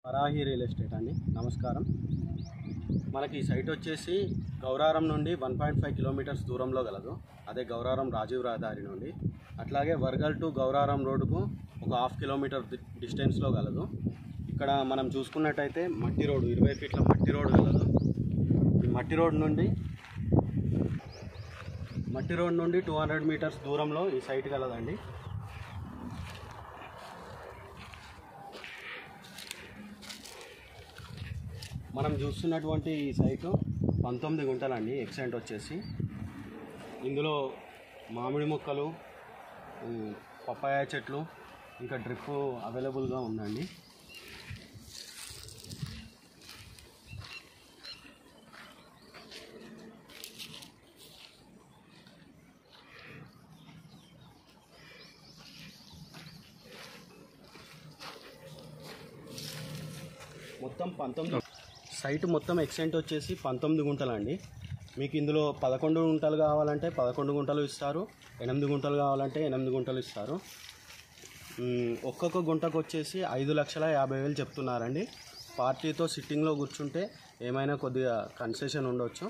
Varahi real estate అండి. నమస్కారం. మనకి ఈ సైట్ వచ్చేసి గౌరారం నుండి 1.5 కిలోమీటర్స్ దూరంలో గలదు. అదే గౌరారం రాజీవ్ రహదారి నుండి. అట్లాగే వర్గల్ టు గౌరారం రోడ్డుకు ఒక 1/2 కిలోమీటర్ డిస్టెన్స్లో గలదు. ఇక్కడ మనం చూసుకున్నట్టయితే మట్టి రోడ్డు, 20 ఫీట్ల మట్టి రోడ్డు గలదు. ఈ మట్టి రోడ్ నుండి 200 మీటర్స్ దూరంలో ఈ సైట్ గలదండి. మనం చూస్తున్నటువంటి ఈ సైటు 19 గుంటలండి. ఎక్స్టెంట్ వచ్చేసి ఇందులో మామిడి మొక్కలు, పప్పాయ చెట్లు, ఇంకా డ్రిప్ అవైలబుల్గా ఉందండి. మొత్తం 19 సైట్ మొత్తం ఎక్స్టెంట్ వచ్చేసి 19 గుంటలండి. మీకు ఇందులో 11 గుంటలు కావాలంటే 11 గుంటలు ఇస్తారు, 8 గుంటలు కావాలంటే 8 గుంటలు ఇస్తారు. ఒక్కొక్క గుంటకు వచ్చేసి 5,50,000 చెప్తున్నారండి. పార్టీతో సిట్టింగ్లో కూర్చుంటే ఏమైనా కొద్దిగా కన్సెషన్ ఉండొచ్చు.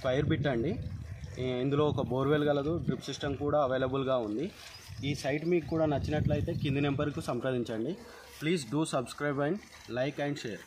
స్క్వైర్ బిట్ అండి. ఇందులో ఒక బోర్వెల్ గలదు, డ్రిప్ సిస్టమ్ కూడా అవైలబుల్గా ఉంది. ఈ సైట్ మీకు కూడా నచ్చినట్లయితే కింది నెంబర్కు సంప్రదించండి. Please do subscribe and like and share.